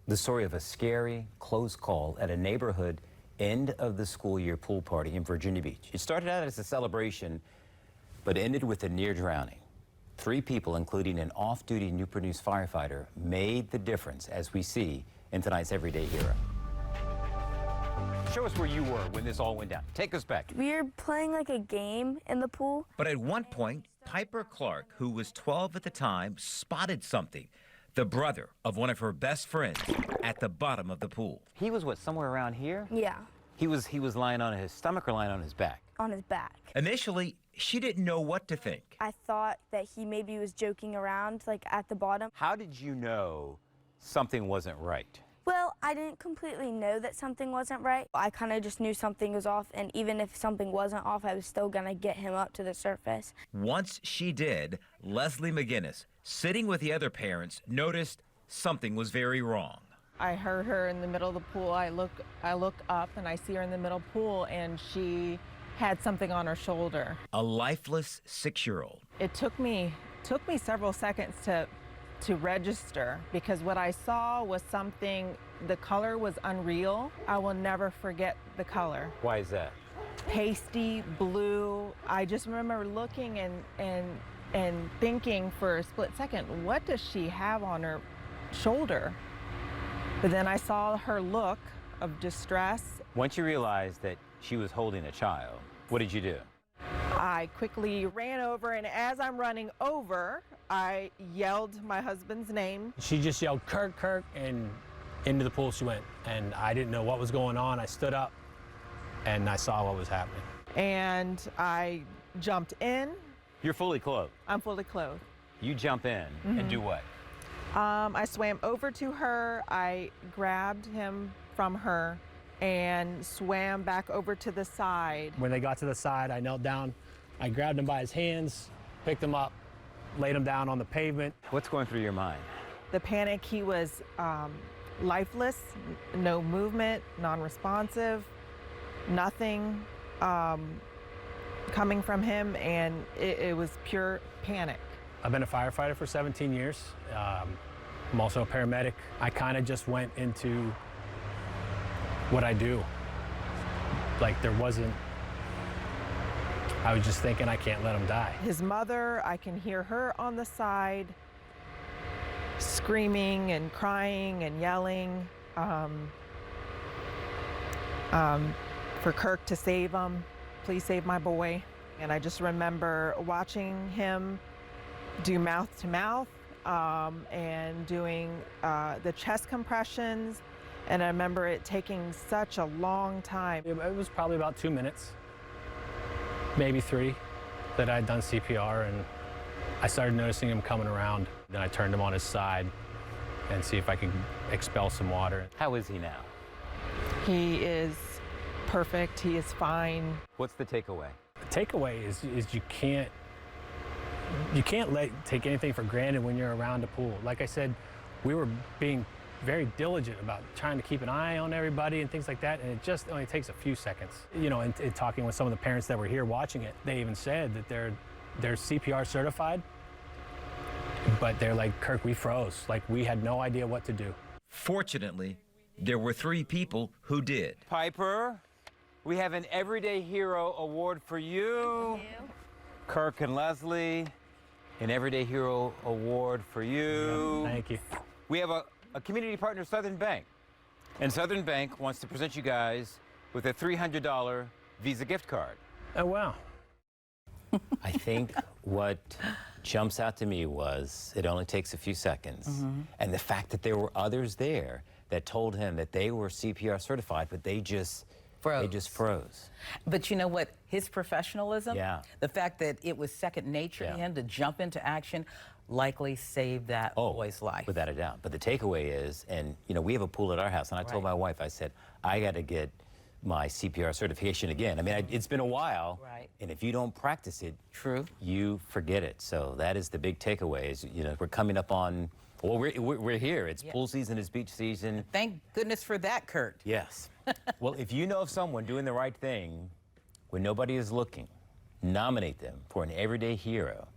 The story of a scary, close call at a neighborhood end of the school year pool party in Virginia Beach. It started out as a celebration, but ended with a near drowning. 3 people, including an off-duty Newport News firefighter, made the difference, as we see in tonight's Everyday Hero. Show us where you were when this all went down. Take us back. We were playing like a game in the pool. But at one point, Piper Clark, who was 12 at the time, spotted something. The brother of one of her best friends at the bottom of the pool. He was what, somewhere around here? Yeah. He was lying on his stomach or lying on his back? On his back. Initially, she didn't know what to think. I thought that he maybe was joking around, like at the bottom. How did you know something wasn't right? Well, I didn't completely know that something wasn't right. I kind of just knew something was off, and even if something wasn't off, I was still gonna get him up to the surface. Once she did, Leslie McGinnis, sitting with the other parents, noticed something was very wrong. I heard her in the middle of the pool. I look up and I see her in the middle pool, and she had something on her shoulder. A lifeless 6-year-old. It took me several seconds to register, because what I saw was something, the color was unreal. I will never forget the color. Why is that? Pasty blue. I just remember looking and thinking for a split second, what does she have on her shoulder? But then I saw her look of distress. Once you realized that she was holding a child, what did you do? I quickly ran over, and as I'm running over, I yelled my husband's name. She just yelled, "Kirk, Kirk," and into the pool she went. And I didn't know what was going on. I stood up and I saw what was happening. And I jumped in. You're fully clothed. I'm fully clothed. You jump in and do what? I swam over to her. I grabbed him from her and swam back over to the side. When they got to the side, I knelt down. I grabbed him by his hands, picked him up, laid him down on the pavement. What's going through your mind? The panic, he was lifeless, no movement, non-responsive, nothing coming from him, and it was pure panic. I've been a firefighter for 17 years. I'm also a paramedic. I kind of just went into what I do. Like I was just thinking, I can't let him die. His mother, I can hear her on the side, screaming and crying and yelling for Kirk to save him. Please save my boy. And I just remember watching him do mouth to mouth and doing the chest compressions. And I remember it taking such a long time. It was probably about 2 minutes, maybe 3, that I'd done CPR, and I started noticing him coming around. Then I turned him on his side and see if I could expel some water. How is he now? He is perfect. He is fine. What's the takeaway? The takeaway is you can't take anything for granted when you're around a pool. Like I said, we were being very diligent about trying to keep an eye on everybody and things like that, and it just only takes a few seconds. You know, in talking with some of the parents that were here watching it, they even said that they're CPR certified, but they're like, "Kirk, we froze. Like, we had no idea what to do." Fortunately, there were 3 people who did. Piper, we have an Everyday Hero award for you. Thank you. Kirk and Leslie, an Everyday Hero award for you. Yeah, thank you. We have a community partner, Southern Bank. And Southern Bank wants to present you guys with a $300 Visa gift card. Oh, wow. I think what jumps out to me was it only takes a few seconds. And the fact that there were others there that told him that they were CPR certified, but they just froze. But you know what? His professionalism, Yeah. the fact that it was second nature to Yeah. him to jump into action, likely saved that boy's life. Without a doubt. But the takeaway is, and you know, we have a pool at our house, and I told my wife, I said, I got to get my CPR certification again. I mean, it's been a while, and if you don't practice it, you forget it. So that is the big takeaway. Is, you know, we're coming up on, well, we're here. It's pool season, it's beach season. Thank goodness for that, Kurt. Yes. Well, if you know of someone doing the right thing when nobody is looking, nominate them for an Everyday Hero.